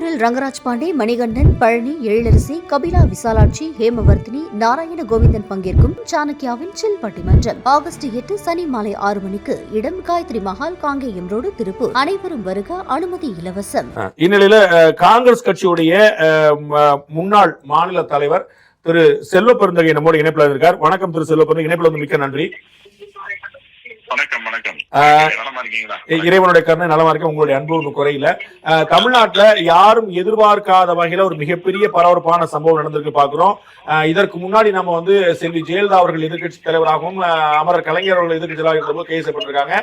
திருப்பூரில் ரங்கராஜ் பாண்டே, மணிகண்டன், பழனி, எழிலரசி, கபிலா விசாலாட்சி, ஹேமவர்த்தினி, நாராயண கோவிந்தன் பங்கேற்கும் சாணக்கியாவின் சில் பட்டிமன்றம் ஆகஸ்ட் 8 சனி மாலை 6 மணிக்கு. இடம் காயத்ரி மஹால், காங்கேயம் ரோடு, திருப்பூர். அனைவரும் வருக, அனுமதி இலவசம். இந்நிலையில காங்கிரஸ் கட்சியுடைய முன்னாள் மாநில தலைவர் திரு செல்வ பெருந்தகை நம்மோடு இணைப்பில் இருக்கார். வணக்கம் திரு செல்வ பெருந்தகை, இணைப்பில் வந்து மிக்க நன்றி. வணக்கம் வணக்கம். இறைவனுடைய கருணை நலமா இருக்க. உங்களுடைய அன்பு ஒன்று குறையில. தமிழ்நாட்டுல யாரும் எதிர்பார்க்காத வகையில ஒரு மிகப்பெரிய பரபரப்பான சம்பவம் நடந்திருக்கு பாக்குறோம். இதற்கு முன்னாடி நம்ம வந்து செல்வி ஜெயலலிதா அவர்கள் எதிர்கட்சி தலைவராகவும் அமரர் கலைஞர் அவர்கள் எதிர்கட்சி தலைவராக இருந்தபோது கைது செய்யப்பட்டிருக்காங்க.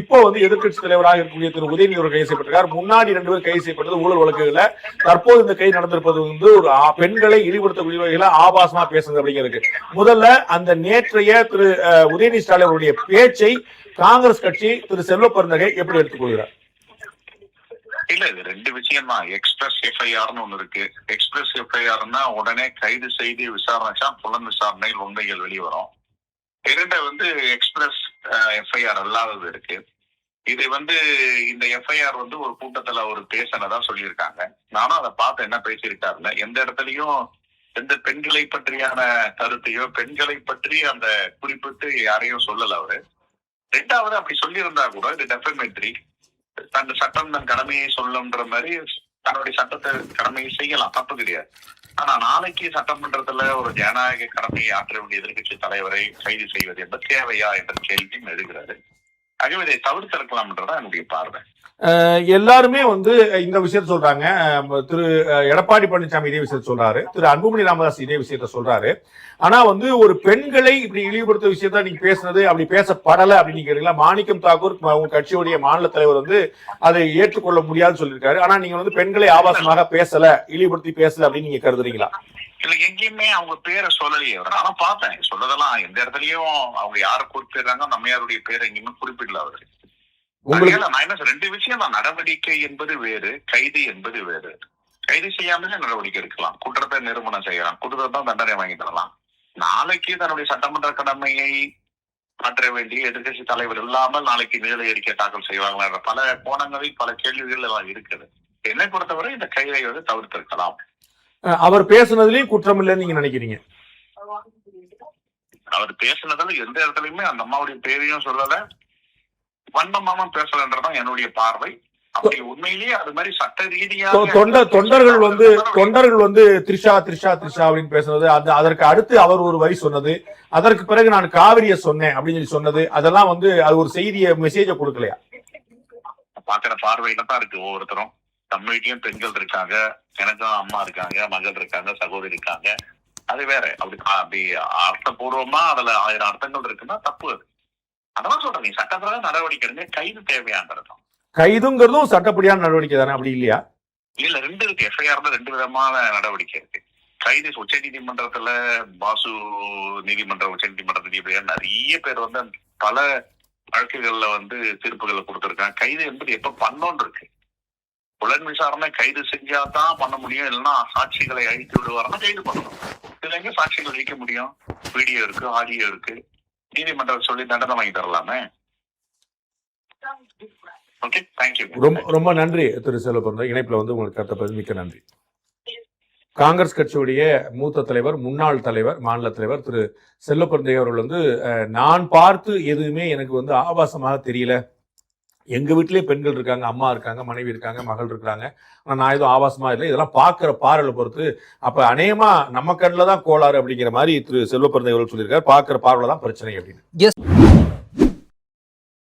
இப்போ வந்து எதிர்கட்சி தலைவராக இருக்கக்கூடிய திரு உதயநிதி அவர்கள் கைது செய்யப்பட்டிருக்கார். முன்னாடி 2 பேர் கைது செய்யப்பட்டது ஊழல் வழக்குகள்ல. தற்போது இந்த கைது நடந்திருப்பது வந்து ஒரு பெண்களை இழிவுபடுத்தக்கூடிய வகையில ஆபாசமா பேசுறது அப்படிங்கிறது. முதல்ல அந்த நேற்றைய திரு உதயநிதி ஸ்டாலின் அவருடைய பேச்சை காங்கிரஸ் கட்சி திரு செல்வ பெருந்தகை எப்படி எடுத்துக்கொள்கிறார்? இல்ல, இது 2 விஷயம் தான். எக்ஸ்பிரஸ் எஃப்ஐஆர்னு ஒண்ணு இருக்கு. எக்ஸ்பிரஸ் எஃப்ஐஆர்னா உடனே கைது செய்து விசாரணைச்சா புலன் விசாரணையில் உண்மைகள் வெளிவரும். வந்து எக்ஸ்பிரஸ் எஃப்ஐஆர் அல்லாதது இருக்கு. இது வந்து இந்த எஃப்ஐஆர் வந்து ஒரு கூட்டத்துல ஒரு பேசினதா சொல்லியிருக்காங்க. நானும் அதை பார்த்து என்ன பேசியிருக்காருல, எந்த இடத்துலயும் எந்த பெண்களை பற்றியான கருத்தையோ பெண்களை பற்றி அந்த குறிப்பிட்டு யாரையும் சொல்லல அவரு. 2வது அப்படி சொல்லியிருந்தா கூட இது டெஃபமேட்டரி, தன் சட்டம் தன் கடமையை சொல்லுன்ற மாதிரி தன்னுடைய சட்டத்தை கடமையை செய்யலாம், தப்பு கிடையாது. ஆனா நாளைக்கு சட்டமன்றத்துல ஒரு ஜனநாயக கடமையை ஆற்ற வேண்டிய எதிர்கட்சி தலைவரை கைது செய்வது என்பது தேவையா என்ற கேள்வியும் எழுகிறது. ஆகவே இதை தவிர்த்திருக்கலாம்ன்றதான் என்னுடைய பார்வை. எல்லாருமே வந்து இந்த விஷயத்த சொல்றாங்க. திரு எடப்பாடி பழனிசாமி இதே விஷயத்த சொல்றாரு, திரு அன்புமணி ராமதாஸ் இதே விஷயத்த சொல்றாரு. ஆனா வந்து ஒரு பெண்களை இப்படி இழிவுபடுத்த விஷயத்த நீங்க பேசுனது அப்படி பேசப்படல அப்படின்னு கேட்டீங்களா? மாணிக்கம் தாக்கூர் உங்க கட்சியுடைய மாநில தலைவர் வந்து அதை ஏற்றுக்கொள்ள முடியாதுன்னு சொல்லியிருக்காரு. ஆனா நீங்க வந்து பெண்களை ஆபாசமாக பேசல, இழிவுபடுத்தி பேசல அப்படின்னு நீங்க கருதுறீங்களா? இல்ல, எங்கேயுமே அவங்க பேரை சொல்லலையே. ஆனா பார்த்தேன் சொல்லதெல்லாம் எந்த இடத்துலயும் அவங்க யாரை குறிப்பிடுறாங்க, நம்மையாருடைய பேரை எங்கேயுமே குறிப்பிடல அவரு. நான் 2 விஷயம் தான். நடவடிக்கை என்பது வேறு, கைது என்பது வேறு. கைது செய்யாமலே நடவடிக்கை எடுக்கலாம், குற்றத்தை நிரூபணம் செய்யலாம், குற்றத்தை தண்டனை வாங்கி தரலாம். நாளைக்கு தன்னுடைய சட்டமன்ற கடமையை மாற்ற வேண்டிய எதிர்கட்சி தலைவர் இல்லாமல் நாளைக்கு நிலை அறிக்கை தாக்கல் செய்வாங்களா பல கோணங்களில் பல கேள்விகள் எல்லாம் இருக்குது. என்னை பொறுத்தவரை இந்த கைதை வந்து தவிர்த்திருக்கலாம். அவர் பேசுனதுலயும் குற்றம் இல்லைன்னு நீங்க நினைக்கிறீங்க? அவர் பேசுனதுல எந்த இடத்துலயுமே அந்த அம்மாவுடைய பேரையும் சொல்லல, வண்ணமாம பேசலன்றதான் என்னுடைய பார்வை. அப்படி உண்மையிலேயே அது மாதிரி சட்ட ரீதியாக தொண்டர்கள் வந்து த்ரிஷா த்ரிஷா த்ரிஷா அப்படின்னு பேசுனது, அதற்கு அடுத்து அவர் ஒரு வரி சொன்னது, அதற்கு பிறகு நான் காவிரிய சொன்னேன் அப்படின்னு சொல்லி சொன்னது, அதெல்லாம் வந்து அது ஒரு செய்திய மெசேஜ கொடுக்கலையா? பாக்குற பார்வையில தான் இருக்கு. ஒவ்வொருத்தரும் நம்ம வீட்லயும் பெண்கள் இருக்காங்க, எனக்கும் அம்மா இருக்காங்க, மகள் இருக்காங்க, சகோதரி இருக்காங்க. அது வேற. அப்படி அர்த்தபூர்வமா அதுல 1000 அர்த்தங்கள் இருக்குன்னா தப்பு. அது அதெல்லாம் சொல்றேன், நீ சட்டப்படியான நடவடிக்கை எடுங்க. கைது தேவையானதும் கைதுங்கிறதும் சட்டப்படியான நடவடிக்கை தானே, அப்படி இல்லையா? இல்ல, 2 இருக்கு. எஃப்ஐஆர்ல 2 விதமான நடவடிக்கை இருக்கு. கைது உச்ச நீதிமன்றத்துல பாசு நீதிமன்ற உச்ச நீதிமன்ற நீதிபதியா நிறைய பேர் வந்து பல வழக்குகள்ல வந்து தீர்ப்புகளை கொடுத்திருக்காங்க. கைது என்பது எப்ப பண்ணோன்னு இருக்கு. புலன் விசாரணை கைது செஞ்சாதான் பண்ண முடியும், இல்லைன்னா சாட்சிகளை அழித்து விடுவாருன்னா கைது பண்ணணும். இதுல எங்க சாட்சிகள் அழிக்க முடியும்? வீடியோ இருக்கு, ஆடியோ இருக்கு. நீதிமன்றம் சொல்லி தண்டனை வாங்கி தரலாமே. Okay, thank you. ரொம்ப நன்றி திரு செல்வ பெருந்தகை, இணைப்புல வந்து உங்களுக்கு கருத்தை மிக்க நன்றி. காங்கிரஸ் கட்சியுடைய மூத்த தலைவர், முன்னாள் தலைவர், மாநில தலைவர் திரு செல்வ பெருந்தகை அவர்கள் வந்து நான் பார்த்து எதுவுமே எனக்கு வந்து ஆபாசமாக தெரியல. எங்க வீட்லயே பெண்கள் இருக்காங்க, அம்மா இருக்காங்க, மனைவி இருக்காங்க, மகள் இருக்காங்க. ஆனா நான் எதுவும் ஆபாசமா இல்லை. இதெல்லாம் பாக்குற பார்வையை பொறுத்து அப்ப அநேகமா நம்ம கண்ணில் தான் கோளாறு அப்படிங்கிற மாதிரி திரு செல்வ பெருந்தகை அவர்கள் சொல்லியிருக்காரு. பாக்குற பார்வையில தான் பிரச்சனை அப்படின்னு.